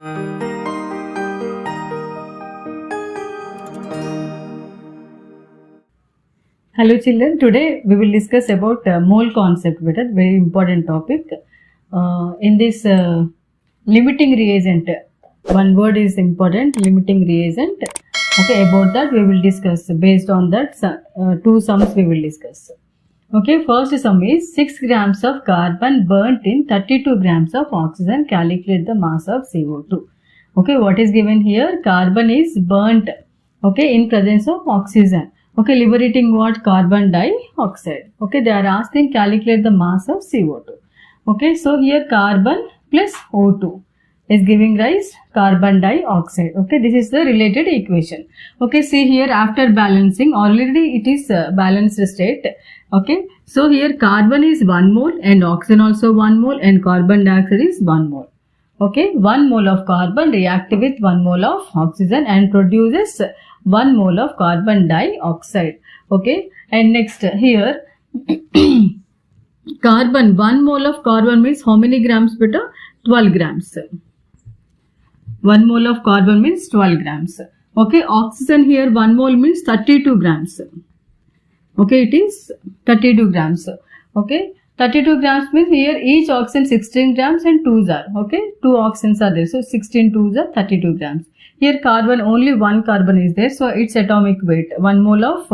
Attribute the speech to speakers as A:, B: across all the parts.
A: Hello children, today we will discuss about mole concept, very important topic. In this limiting reagent, one word is important, limiting reagent. Okay, about that we will discuss. Based on that, two sums we will discuss. Okay, first sum is 6 grams of carbon burnt in 32 grams of oxygen. Calculate the mass of CO2. Okay, what is given here? Carbon is burnt, okay, in presence of oxygen. Okay, liberating what? Carbon dioxide. Okay, they are asking calculate the mass of CO2. Okay, so here carbon plus O2 is giving rise carbon dioxide. Okay, this is the related equation. Okay, see here after balancing, already it is balanced state. Okay, so here carbon is 1 mole and oxygen also 1 mole and carbon dioxide is 1 mole. Okay, 1 mole of carbon react with 1 mole of oxygen and produces 1 mole of carbon dioxide. Okay, and next here carbon, 1 mole of carbon means how many grams beta? 12 grams. 1 mole of carbon means 12 grams. Okay, oxygen here 1 mole means 32 grams. Okay, it is 32 grams. Okay, 32 grams means here each oxygen 16 grams and 2s are. Okay, 2 oxygens are there. So 16 2s are 32 grams. Here carbon, only one carbon is there. So its atomic weight, 1 mole of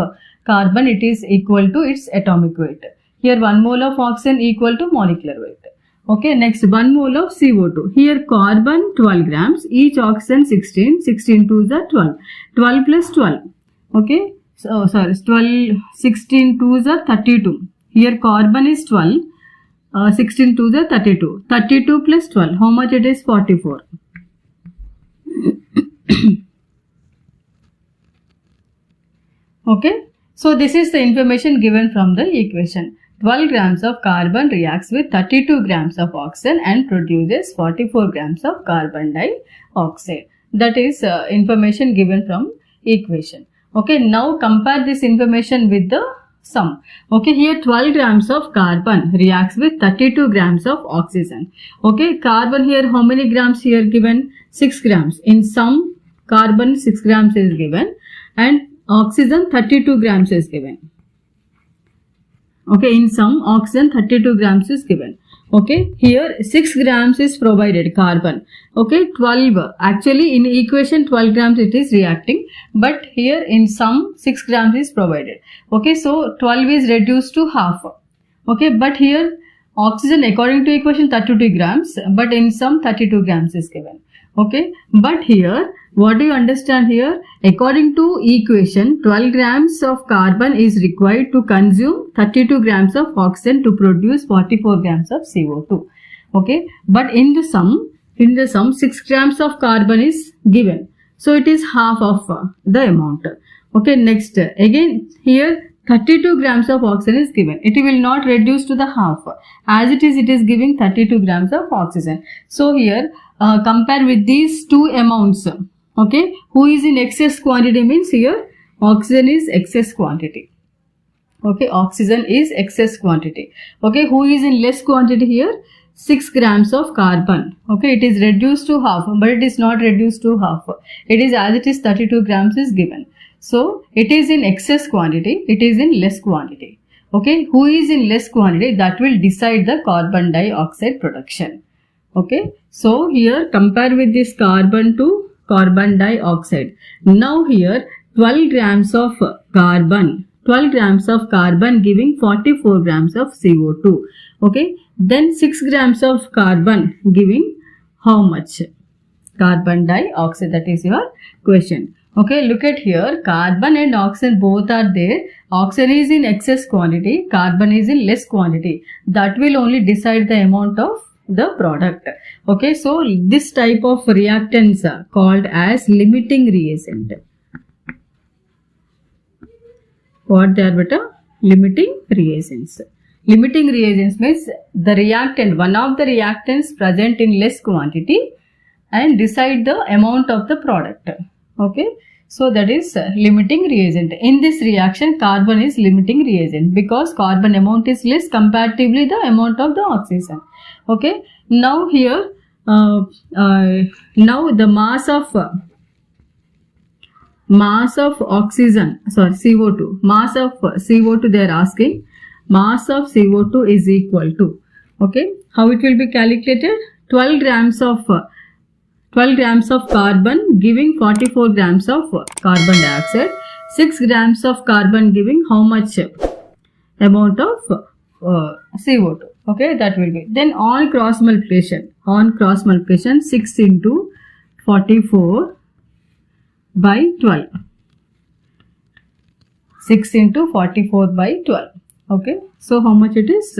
A: carbon, it is equal to its atomic weight. Here 1 mole of oxygen equal to molecular weight. Okay, next 1 mole of CO2. Here carbon 12 grams, each oxygen 16, 16 2s are 12. 12 plus 12. Okay, so sorry, 12, 16 2s are 32. Here carbon is 12, 16 2s are 32. 32 plus 12, how much it is? 44. Okay, so this is the information given from the equation. 12 grams of carbon reacts with 32 grams of oxygen and produces 44 grams of carbon dioxide. That is information given from equation. Okay, now compare this information with the sum. Okay, here 12 grams of carbon reacts with 32 grams of oxygen. Okay, carbon here how many grams here given? 6 grams. In sum, carbon 6 grams is given and oxygen 32 grams is given. Okay, in sum oxygen 32 grams is given. Okay, here 6 grams is provided carbon. Okay, 12, actually in equation 12 grams it is reacting, but here in sum 6 grams is provided. Okay, so 12 is reduced to half. Okay, but here oxygen according to equation 32 grams, but in sum 32 grams is given. Okay, but here what do you understand here? According to equation 12 grams of carbon is required to consume 32 grams of oxygen to produce 44 grams of CO2. Okay, but in the sum 6 grams of carbon is given, so it is half of the amount. Okay, next again here 32 grams of oxygen is given. It will not reduce to the half. As it is giving 32 grams of oxygen. So here compare with these two amounts. Okay, who is in excess quantity means here oxygen is excess quantity. Okay, oxygen is excess quantity. Okay, who is in less quantity here? 6 grams of carbon. Okay, it is reduced to half, but it is not reduced to half. It is as it is 32 grams is given. So it is in excess quantity, it is in less quantity. Okay, who is in less quantity, that will decide the carbon dioxide production. Okay, so here compare with this carbon to carbon dioxide. Now here 12 grams of carbon, 12 grams of carbon giving 44 grams of CO2. Okay, then 6 grams of carbon giving how much? Carbon dioxide, that is your question. Okay, look at here, carbon and oxygen both are there. Oxygen is in excess quantity, carbon is in less quantity. That will only decide the amount of the product. Okay, so this type of reactants are called as limiting reagent. What they are beta? Limiting reagents. Limiting reagents means the reactant, one of the reactants present in less quantity and decide the amount of the product. Okay, so that is limiting reagent. In this reaction, carbon is limiting reagent because carbon amount is less comparatively the amount of the oxygen. Okay, now here now the mass of oxygen, sorry, CO2, mass of CO2 they are asking. Mass of CO2 is equal to, okay, how it will be calculated? 12 grams of carbon giving 44 grams of carbon dioxide. 6 grams of carbon giving how much amount of CO2? Okay, that will be. Then on cross multiplication, 6 into 44 by 12. 6 into 44 by 12. Okay, so how much it is?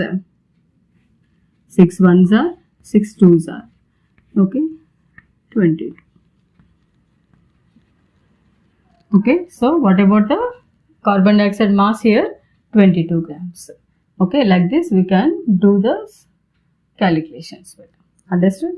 A: 6 ones are, 6 twos are, okay, 22. Okay, so what about the carbon dioxide mass here? 22 grams. Okay, like this we can do the calculations. Understood?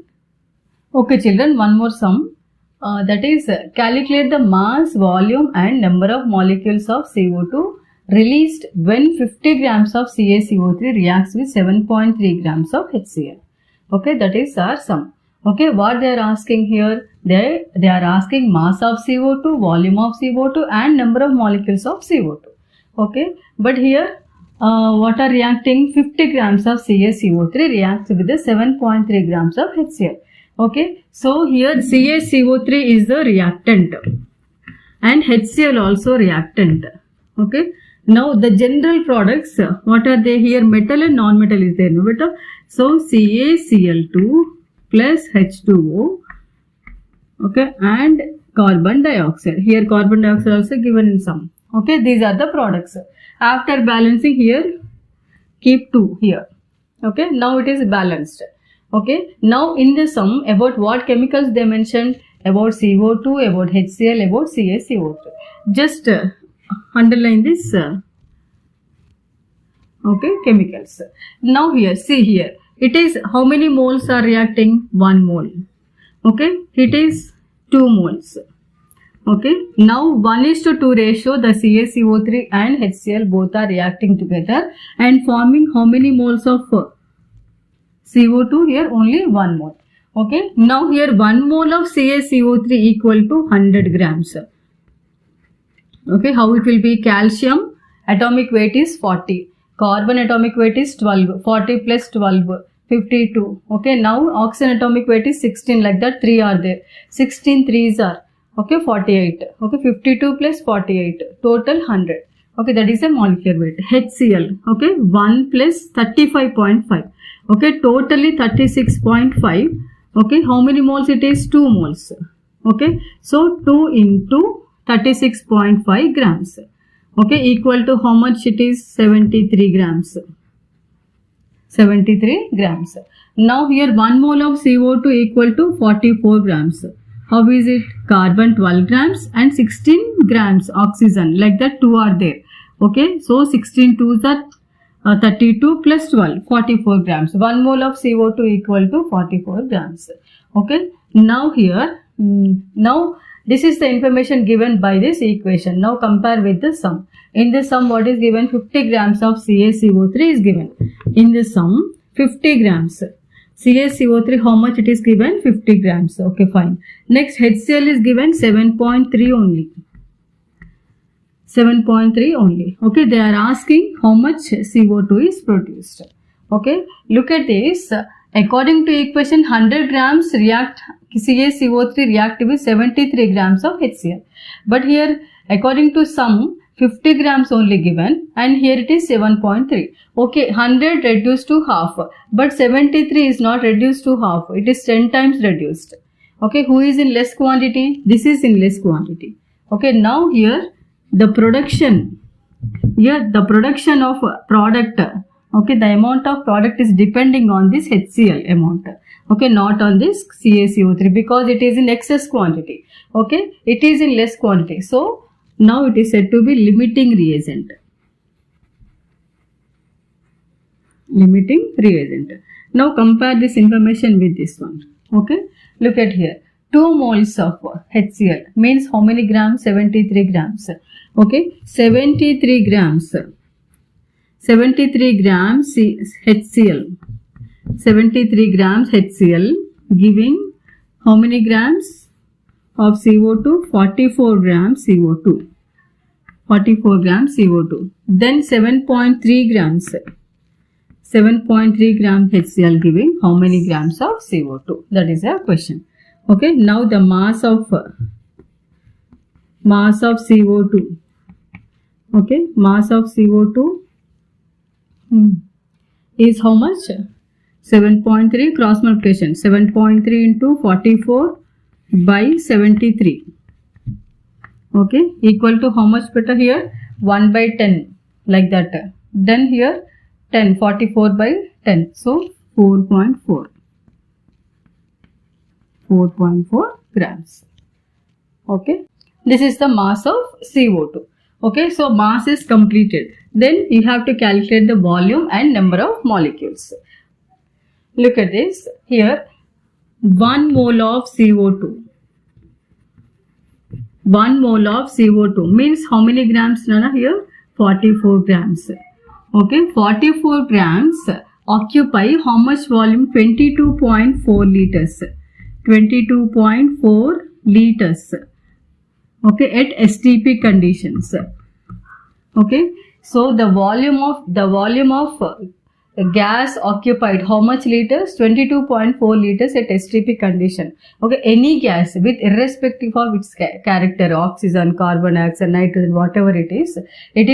A: Okay, children, one more sum. That is, calculate the mass, volume and number of molecules of CO2 released when 50 grams of CaCO3 reacts with 7.3 grams of HCl. Okay, that is our sum. Okay, what they are asking here? They are asking mass of CO2, volume of CO2 and number of molecules of CO2. Okay, but here what are reacting? 50 grams of CaCO3 reacts with the 7.3 grams of HCl. Okay, so here CaCO3 is the reactant and HCl also reactant. Okay, now the general products, what are they here? Metal and non-metal is there, no better. So CaCl2 plus H2O, okay, and carbon dioxide. Here carbon dioxide also given in sum. Okay, these are the products. After balancing here, keep 2 here. Okay, now it is balanced. Okay, now in the sum, about what chemicals they mentioned? About CO2, about HCl, about CaCO3. Just underline this. Okay, chemicals. Now here, see here. It is how many moles are reacting? 1 mole. Okay, it is 2 moles. Okay, now 1:2 ratio, the CaCO3 and HCl both are reacting together and forming how many moles of CO2? Here only 1 mole. Okay, now here 1 mole of CaCO3 equal to 100 grams. Okay, how it will be? Calcium atomic weight is 40. Carbon atomic weight is 12. 40 plus 12, 52. Okay, now oxygen atomic weight is 16, like that 3 are there. 16 3s are, okay, 48. Okay, 52 plus 48, total 100. Okay, that is a molecular weight. HCl, okay, 1 plus 35.5. Okay, totally 36.5. Okay, how many moles it is? 2 moles. Okay, so 2 into 36.5 grams. Okay, equal to how much it is? 73 grams. 73 grams. Now here 1 mole of CO2 equal to 44 grams. How is it? Carbon 12 grams and 16 grams oxygen, like that 2 are there. Okay, so 16 2s are 32 plus 12, 44 grams. 1 mole of CO2 equal to 44 grams. Okay, now here, now this is the information given by this equation. Now compare with the sum. In the sum, what is given? 50 grams of CaCO3 is given. In the sum, 50 grams. CaCO3, how much it is given? 50 grams. Okay, fine. Next, HCl is given 7.3 only. 7.3 only. Okay, they are asking how much CO2 is produced. Okay, look at this. According to equation, 100 grams CaCO3 react with 73 grams of HCl. But here, according to sum, 50 grams only given and here it is 7.3. Okay, 100 reduced to half, but 73 is not reduced to half. It is 10 times reduced. Okay, who is in less quantity? This is in less quantity. Okay, now here the production of product, okay, the amount of product is depending on this HCl amount. Okay, not on this CaCO3 because it is in excess quantity. Okay, it is in less quantity. So now it is said to be limiting reagent. Limiting reagent. Now compare this information with this one. Okay, look at here. 2 moles of HCl means how many grams? 73 grams. Okay, 73 grams. 73 grams HCl. 73 grams HCl giving how many grams of CO2? 44 grams CO2. 44 grams CO2. Then 7.3 grams. 7.3 grams HCl giving how many grams of CO2? That is a question. Okay, now the mass of CO2. Okay, mass of CO2 is how much? 7.3 cross multiplication. 7.3 into 44 by 73. Okay, equal to how much beta here? 1 by 10, like that. Then here 10, 44 by 10. So 4.4. 4.4 grams. Okay, this is the mass of CO2. Okay, so mass is completed. Then you have to calculate the volume and number of molecules. Look at this. Here 1 mole of CO2. 1 mole of CO2 means how many grams, Nana? Here 44 grams. Okay, 44 grams occupy how much volume? 22.4 liters. 22.4 liters. Okay, at STP conditions. Okay, so the volume of gas occupied how much liters? 22.4 liters at STP condition. Okay, any gas with irrespective of its character, oxygen, carbon dioxide, nitrogen, whatever it is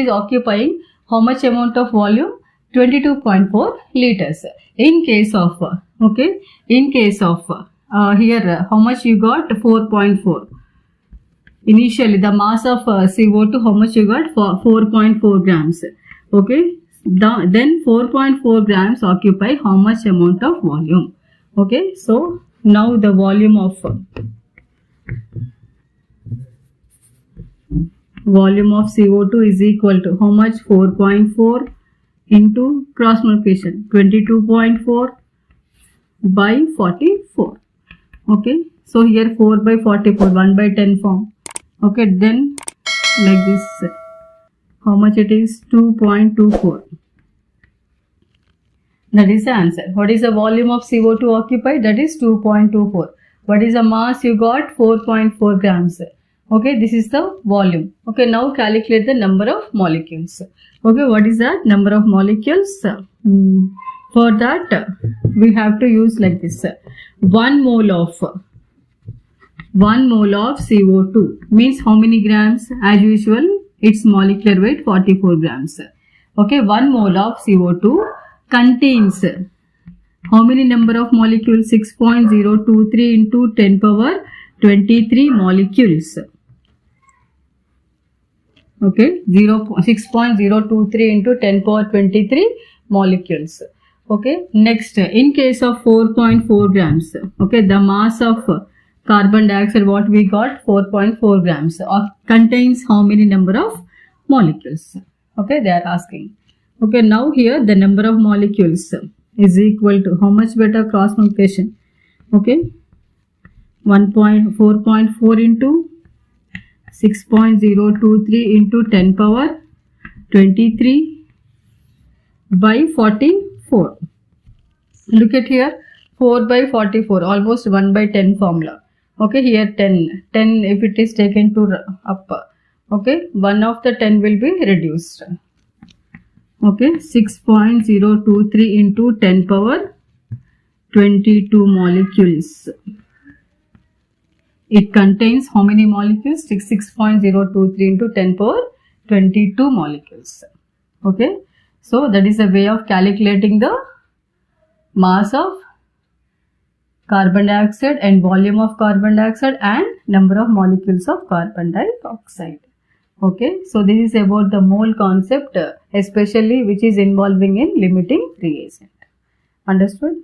A: occupying how much amount of volume? 22.4 liters. In case of here how much you got? 4.4. Initially the mass of CO2 how much you got? 4.4 grams. Okay, then 4.4 grams occupy how much amount of volume? Okay, so now the volume of CO2 is equal to how much? 4.4 into cross multiplication 22.4 by 44. Okay, so here 4 by 44, 1 by 10 form. Okay, then like this, how much it is? 2.24. That is the answer. What is the volume of CO2 occupied? That is 2.24. What is the mass you got? 4.4 grams. Okay, this is the volume. Okay, now calculate the number of molecules. Okay, what is that? Number of molecules. For that, we have to use like this. 1 mole of CO2 means how many grams? As usual, its molecular weight 44 grams. Okay, 1 mole of CO2 contains how many number of molecules? 6.023 into 10 power 23 molecules. Okay, 6.023 into 10 power 23 molecules. Okay, next, in case of 4.4 grams, okay, the mass of carbon dioxide what we got? 4.4 grams contains how many number of molecules? Okay, they are asking. Okay, now here the number of molecules is equal to how much? Beta cross multiplication. Okay, 4.4 into 6.023 into 10 power 23 by 44. Look at here, 4 by 44, almost 1 by 10 formula. Okay, here 10 if it is taken to up. Okay, 1 of the 10 will be reduced. Okay, 6.023 into 10 power 22 molecules. It contains how many molecules? 6.023 into 10 power 22 molecules. Okay, so that is a way of calculating the mass of carbon dioxide and volume of carbon dioxide and number of molecules of carbon dioxide. Okay, so this is about the mole concept, especially which is involving in limiting reagent. Understood?